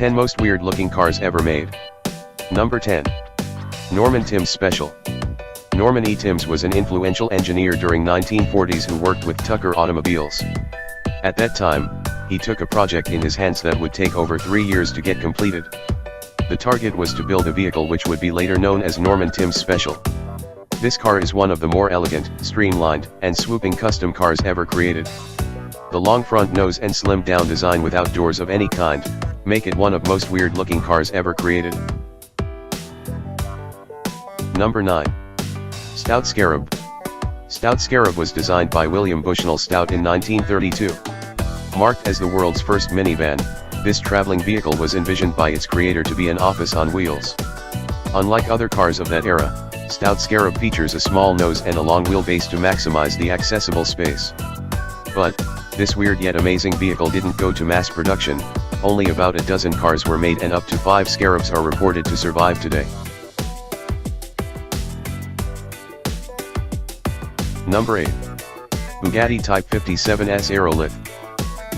10 Most Weird Looking Cars Ever Made. Number 10. Norman Timbs Special. Norman E. Timbs was an influential engineer during 1940s who worked with Tucker Automobiles. At that time, he took a project in his hands that would take over 3 years to get completed. The target was to build a vehicle which would be later known as Norman Timbs Special. This car is one of the more elegant, streamlined, and swooping custom cars ever created. The long front nose and slimmed down design without doors of any kind, make it one of most weird looking cars ever created. Number 9. Stout Scarab. Stout Scarab was designed by William Bushnell Stout in 1932. Marked as the world's first minivan, this traveling vehicle was envisioned by its creator to be an office on wheels. Unlike other cars of that era, Stout Scarab features a small nose and a long wheelbase to maximize the accessible space. But, this weird yet amazing vehicle didn't go to mass production, only about a dozen cars were made and up to 5 Scarabs are reported to survive today. Number 8. Bugatti Type 57S Aérolithe.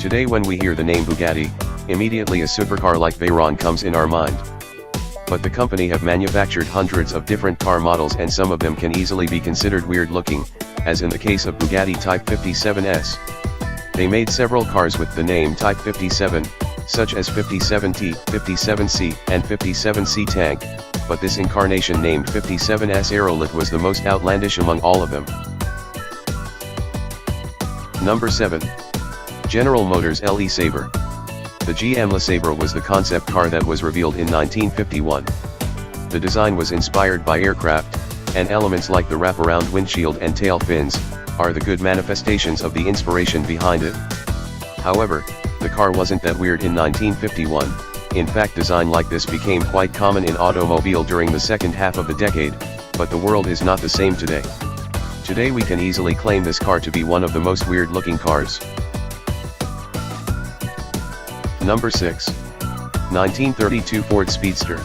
Today when we hear the name Bugatti, immediately a supercar like Veyron comes in our mind. But the company have manufactured hundreds of different car models and some of them can easily be considered weird looking, as in the case of Bugatti Type 57S. They made several cars with the name Type 57, such as 57T, 57C, and 57C Tank, but this incarnation named 57S Aérolithe was the most outlandish among all of them. Number 7. General Motors LE Sabre. The GM Le Sabre was the concept car that was revealed in 1951. The design was inspired by aircraft, and elements like the wraparound windshield and tail fins are the good manifestations of the inspiration behind it. However, the car wasn't that weird in 1951, in fact design like this became quite common in automobile during the second half of the decade, but the world is not the same today. Today we can easily claim this car to be one of the most weird looking cars. Number 6. 1932 Ford Speedster.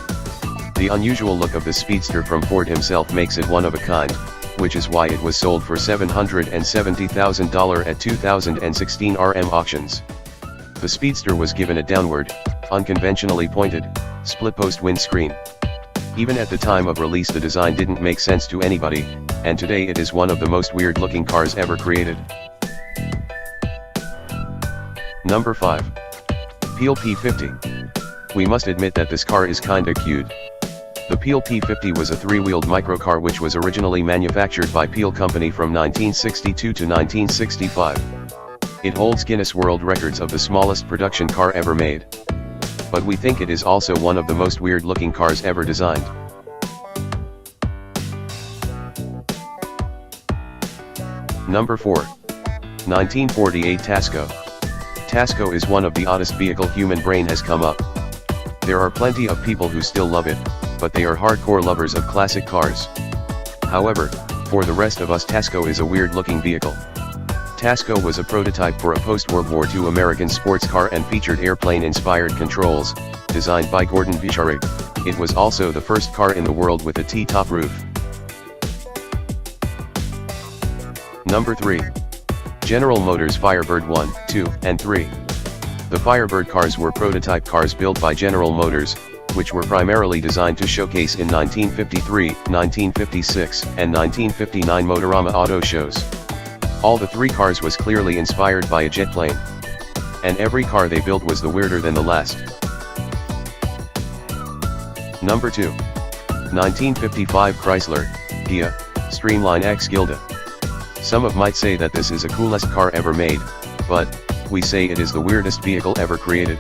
The unusual look of the Speedster from Ford himself makes it one of a kind, which is why it was sold for $770,000 at 2016 RM auctions. The Speedster was given a downward, unconventionally pointed, split-post windscreen. Even at the time of release the design didn't make sense to anybody, and today it is one of the most weird-looking cars ever created. Number 5. Peel P50. We must admit that this car is kinda cute. The Peel P50 was a 3-wheeled microcar which was originally manufactured by Peel Company from 1962 to 1965. It holds Guinness World Records of the smallest production car ever made. But we think it is also one of the most weird looking cars ever designed. Number 4. 1948 Tasco. Tasco is one of the oddest vehicle human brain has come up. There are plenty of people who still love it, but they are hardcore lovers of classic cars. However, for the rest of us Tasco is a weird looking vehicle. Tasco was a prototype for a post-World War II American sports car and featured airplane-inspired controls, designed by Gordon Bicharig. It was also the first car in the world with a T-top roof. Number 3. General Motors Firebird 1, 2, and 3. The Firebird cars were prototype cars built by General Motors, which were primarily designed to showcase in 1953, 1956, and 1959 Motorama auto shows. All the 3 cars was clearly inspired by a jet plane. And every car they built was the weirder than the last. Number 2. 1955 Chrysler, Ghia, Streamline X Gilda. Some of might say that this is the coolest car ever made, but we say it is the weirdest vehicle ever created.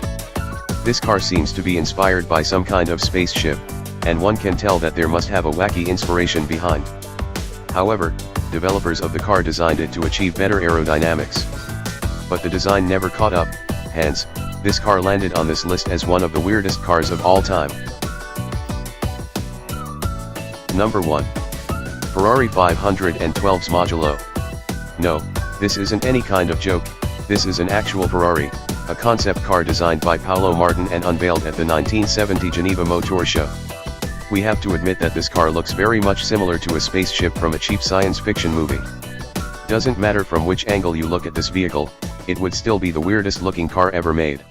This car seems to be inspired by some kind of spaceship, and one can tell that there must have a wacky inspiration behind. However, developers of the car designed it to achieve better aerodynamics. But the design never caught up, hence, this car landed on this list as one of the weirdest cars of all time. Number 1. Ferrari 512's Modulo. No, this isn't any kind of joke, this is an actual Ferrari, a concept car designed by Paolo Martin and unveiled at the 1970 Geneva Motor Show. We have to admit that this car looks very much similar to a spaceship from a cheap science fiction movie. Doesn't matter from which angle you look at this vehicle, it would still be the weirdest looking car ever made.